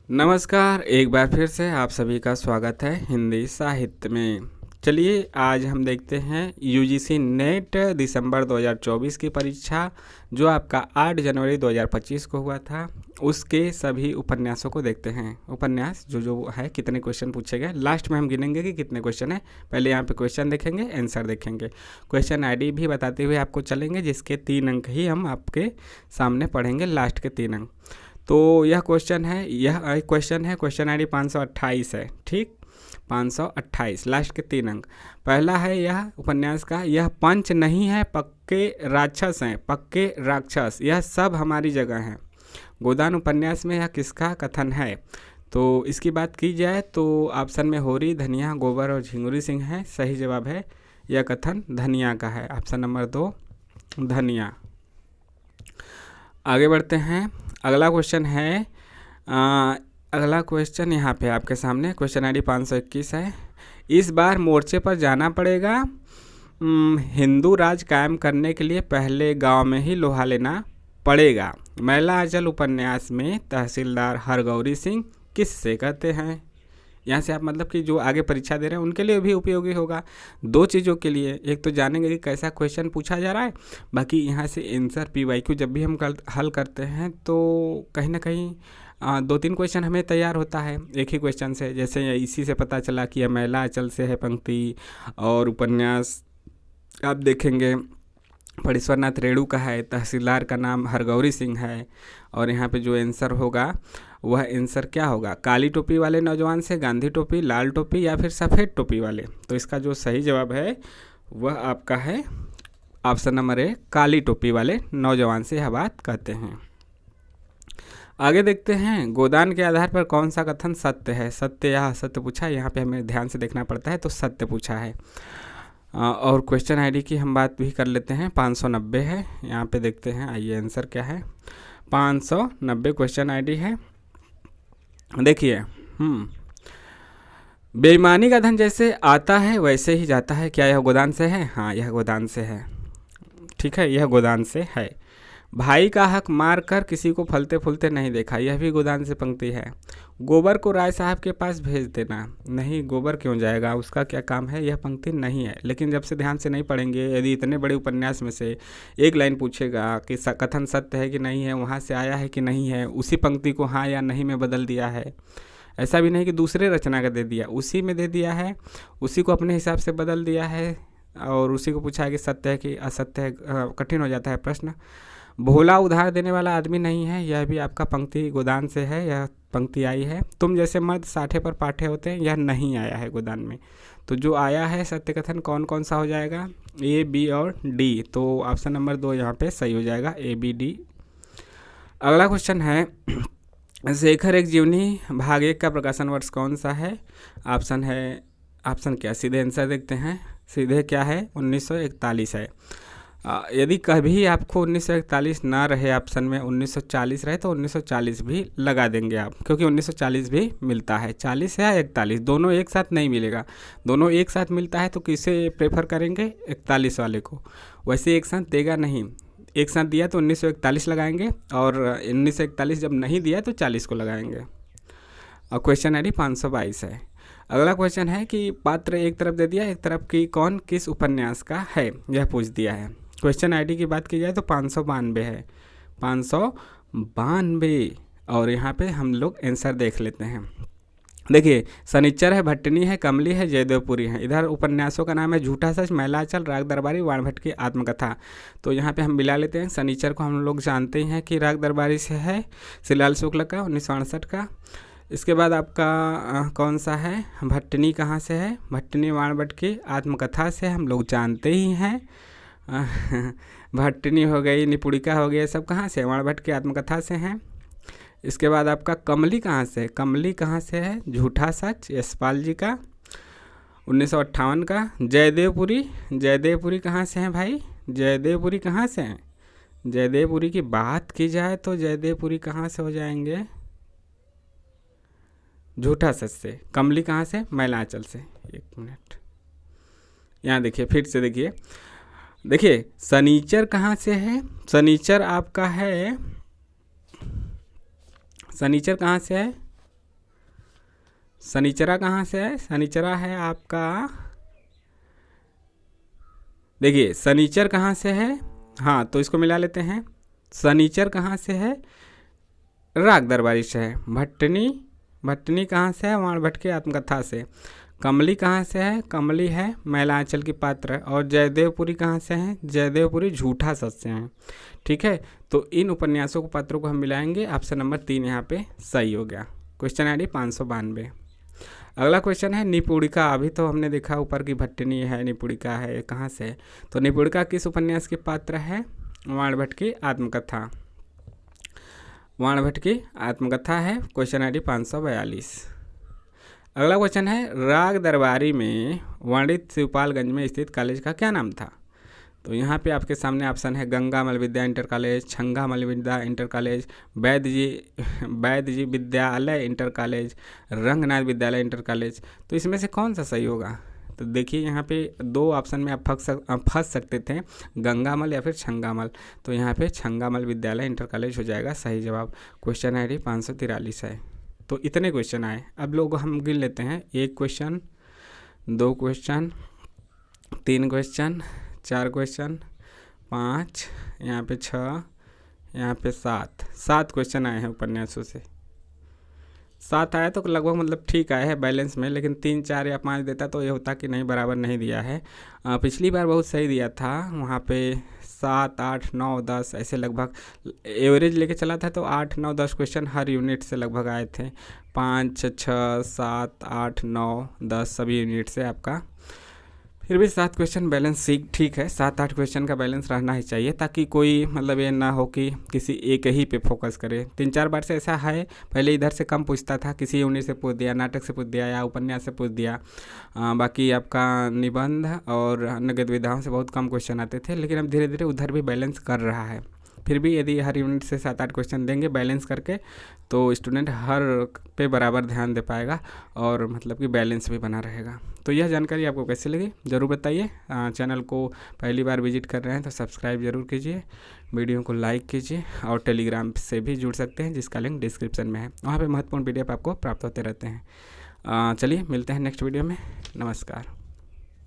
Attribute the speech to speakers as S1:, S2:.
S1: नमस्कार, एक बार फिर से आप सभी का स्वागत है हिंदी साहित्य में। चलिए आज हम देखते हैं यूजीसी नेट दिसंबर 2024 की परीक्षा जो आपका 8 जनवरी 2025 को हुआ था, उसके सभी उपन्यासों को देखते हैं। उपन्यास जो जो है कितने क्वेश्चन पूछे गए, लास्ट में हम गिनेंगे कि कितने क्वेश्चन है। पहले यहाँ पे क्वेश्चन देखेंगे, आंसर देखेंगे, क्वेश्चन आईडी भी बताते हुए आपको चलेंगे, जिसके 3 अंक ही हम आपके सामने पढ़ेंगे, लास्ट के 3 अंक। तो यह क्वेश्चन है, क्वेश्चन आईडी 528 है, ठीक, 528, लास्ट के 3 अंक। पहला है यह उपन्यास का, यह पंच नहीं है पक्के राक्षस हैं, पक्के राक्षस, यह सब हमारी जगह हैं। गोदान उपन्यास में यह किसका कथन है? तो इसकी बात की जाए तो ऑप्शन में होरी, धनिया, गोबर और झिंगुरी सिंह है। सही जवाब है यह कथन धनिया का है, ऑप्शन नंबर 2 धनिया। आगे बढ़ते हैं। अगला क्वेश्चन है अगला क्वेश्चन यहाँ पे आपके सामने, क्वेश्चन आईडी 521 है। इस बार मोर्चे पर जाना पड़ेगा, हिंदू राज कायम करने के लिए पहले गांव में ही लोहा लेना पड़ेगा। मैला अचल उपन्यास में तहसीलदार हरगौरी सिंह किससे कहते हैं? यहाँ से आप मतलब कि जो आगे परीक्षा दे रहे हैं उनके लिए भी उपयोगी होगा। 2 चीज़ों के लिए, एक तो जानेंगे कि कैसा क्वेश्चन पूछा जा रहा है, बाकी यहाँ से आंसर पीवाईक्यू जब भी हम हल करते हैं तो कहीं ना कहीं 2-3 क्वेश्चन हमें तैयार होता है एक ही क्वेश्चन से। जैसे इसी से पता चला कि यह महिला अचल से है पंक्ति, और उपन्यास आप देखेंगे फणीश्वरनाथ रेणु का है, तहसीलदार का नाम हरगौरी सिंह है, और यहाँ पे जो आंसर होगा वह आंसर क्या होगा? काली टोपी वाले नौजवान से, गांधी टोपी, लाल टोपी या फिर सफ़ेद टोपी वाले। तो इसका जो सही जवाब है वह आपका है ऑप्शन नंबर 1 काली टोपी वाले नौजवान से यह बात कहते हैं। आगे देखते हैं, गोदान के आधार पर कौन सा कथन सत्य है? सत्य या असत्य पूछा है, यहाँ पे हमें ध्यान से देखना पड़ता है, तो सत्य पूछा है। और क्वेश्चन आईडी की हम बात भी कर लेते हैं, 590 है। यहाँ पे देखते हैं, आइए आंसर क्या है। 590 क्वेश्चन आईडी है। देखिए, बेईमानी का धन जैसे आता है वैसे ही जाता है, क्या यह गोदान से है? हाँ, यह गोदान से है, ठीक है, यह गोदान से है। भाई का हक मार कर किसी को फलते फूलते नहीं देखा, यह भी गोदान से पंक्ति है। गोबर को राय साहब के पास भेज देना, नहीं गोबर क्यों जाएगा, उसका क्या काम है, यह पंक्ति नहीं है। लेकिन जब से ध्यान से नहीं पढ़ेंगे, यदि इतने बड़े उपन्यास में से एक लाइन पूछेगा कि कथन सत्य है कि नहीं है, वहाँ से आया है कि नहीं है, उसी पंक्ति को हाँ या नहीं में बदल दिया है। ऐसा भी नहीं कि दूसरे रचना का दे दिया, उसी में दे दिया है, उसी को अपने हिसाब से बदल दिया है, और उसी को पूछा है कि सत्य है कि असत्य है। कठिन हो जाता है प्रश्न। भोला उधार देने वाला आदमी नहीं है, यह भी आपका पंक्ति गोदान से है, यह पंक्ति आई है। तुम जैसे मर्द साठे पर पाठे होते हैं, यह नहीं आया है गोदान में। तो जो आया है सत्य कथन कौन कौन सा हो जाएगा? ए, बी और डी। तो ऑप्शन नंबर 2 यहाँ पे सही हो जाएगा, ए, बी, डी। अगला क्वेश्चन है, शेखर एक जीवनी भाग 1 का प्रकाशन वर्ष कौन सा है? ऑप्शन क्या, सीधे आंसर देखते हैं। सीधे क्या है? 1941 है। यदि कभी आपको 1941 ना रहे ऑप्शन में, 1940 रहे, तो 1940 भी लगा देंगे आप, क्योंकि 1940 भी मिलता है। 40 या 41 दोनों एक साथ नहीं मिलेगा। दोनों एक साथ मिलता है तो किसे प्रेफर करेंगे? 41 वाले को। वैसे एक साथ देगा नहीं, एक साथ दिया तो 1941 लगाएंगे, और 1941 जब नहीं दिया तो 40 को लगाएंगे। और क्वेश्चन आईडी 522 है। अगला क्वेश्चन है कि पात्र एक तरफ दे दिया, एक तरफ की कौन किस उपन्यास का है, यह पूछ दिया है। क्वेश्चन आईडी की बात की जाए तो 592 है, 592। और यहाँ पे हम लोग आंसर देख लेते हैं। देखिए, सनीचर है, भट्टनी है, कमली है, जयदेवपुरी है। इधर उपन्यासों का नाम है झूठा सच, मैला अचल, राग दरबारी, वाणभट्ट की आत्मकथा। तो यहाँ पे हम मिला लेते हैं। सनीचर को हम लोग जानते हैं कि राग दरबारी से है, श्रीलाल शुक्ल का, 1968 का। इसके बाद आपका कौन सा है? भट्टनी कहाँ से है? भट्टनी वाणभट्ट की आत्मकथा से हम लोग जानते ही हैं। भट्टनी हो गई, निपुणिका हो गई, सब कहाँ से? वाणभट्ट की आत्मकथा से हैं। इसके बाद आपका कमली कहाँ से? कमली कहाँ से है? झूठा सच, यशपाल जी का, 1958 का। जयदेवपुरी, जयदेवपुरी कहाँ से हैं भाई? जयदेवपुरी कहाँ से हैं? जयदेवपुरी की बात की जाए तो जयदेवपुरी कहाँ से हो जाएंगे? झूठा सच से। कमली कहाँ से? मैलांचल से। एक मिनट, यहाँ देखिए, फिर से देखिए, देखिए सनीचर कहाँ से है? सनीचर आपका है, सनीचर कहाँ से है? शनिचरा कहाँ से है? शनिचरा है आपका, देखिए शनिचर कहाँ से है, हाँ तो इसको मिला लेते हैं। शनिचर कहाँ से है? राग दरबारी से है। भट्टनी, भट्टनी कहाँ से है? वाण भट्ट की आत्मकथा से। कमली कहाँ से है? कमली है मैलांचल की पात्र। और जयदेवपुरी कहाँ से है? जयदेवपुरी झूठा सच से हैं। ठीक है, तो इन उपन्यासों को पात्रों को हम मिलाएंगे। ऑप्शन नंबर 3 यहाँ पे सही हो गया। Question I D 592। अगला क्वेश्चन है निपुणिका। अभी तो हमने देखा ऊपर की भट्टनी है, निपुणिका है, कहाँ से है? तो निपुणिका किस उपन्यास के पात्र है? वाण भट्ट की आत्मकथा, वाण भट्ट की आत्मकथा है। Question I D 542। अगला क्वेश्चन है राग दरबारी में वर्णित शिवपालगंज में स्थित कॉलेज का क्या नाम था? तो यहाँ पे आपके सामने ऑप्शन है गंगा मल विद्या इंटर कॉलेज, छंगा मल विद्या इंटर कॉलेज, वैद्य जी विद्यालय इंटर कॉलेज, रंगनाथ विद्यालय इंटर कॉलेज। तो इसमें से कौन सा सही होगा? तो देखिए यहाँ पे 2 ऑप्शन में आप फंस सकते थे, गंगामल या फिर छंगामल। तो यहाँ पे छंगामल विद्यालय इंटर कॉलेज हो जाएगा सही जवाब। क्वेश्चन आई डी 543 है। तो इतने क्वेश्चन आए। अब लोग हम गिन लेते हैं, 1 क्वेश्चन, 2 क्वेश्चन, 3 क्वेश्चन, 4 क्वेश्चन, 5, यहाँ पे 6, यहाँ पे 7 क्वेश्चन आए हैं उपन्यासों से। 7 आया तो लगभग मतलब ठीक आया है बैलेंस में, लेकिन 3, 4 या 5 देता तो ये होता कि नहीं बराबर नहीं दिया है। पिछली बार बहुत सही दिया था, वहाँ पे 7, 8, 9, 10 ऐसे लगभग एवरेज लेके चला था। तो 8, 9, 10 क्वेश्चन हर यूनिट से लगभग आए थे। 5, 6, 7, 8, 9, 10 सभी यूनिट से आपका फिर भी 7 क्वेश्चन बैलेंस ठीक है। 7-8 क्वेश्चन का बैलेंस रहना ही चाहिए, ताकि कोई मतलब ये ना हो कि किसी एक ही पे फोकस करे। 3-4 बार से ऐसा है, पहले इधर से कम पूछता था, किसी यूनिट से पूछ दिया, नाटक से पूछ दिया या उपन्यास से पूछ दिया। बाकी आपका निबंध और अन्य गतिविधियों से बहुत कम क्वेश्चन आते थे, लेकिन अब धीरे धीरे उधर भी बैलेंस कर रहा है। फिर भी यदि हर यूनिट से 7-8 क्वेश्चन देंगे बैलेंस करके, तो स्टूडेंट हर पे बराबर ध्यान दे पाएगा और मतलब कि बैलेंस भी बना रहेगा। तो यह जानकारी आपको कैसी लगी ज़रूर बताइए। चैनल को पहली बार विजिट कर रहे हैं तो सब्सक्राइब जरूर कीजिए, वीडियो को लाइक कीजिए और टेलीग्राम से भी जुड़ सकते हैं जिसका लिंक डिस्क्रिप्शन में है। वहाँ पे महत्वपूर्ण PDF आपको प्राप्त होते रहते हैं। चलिए मिलते हैं नेक्स्ट वीडियो में। नमस्कार।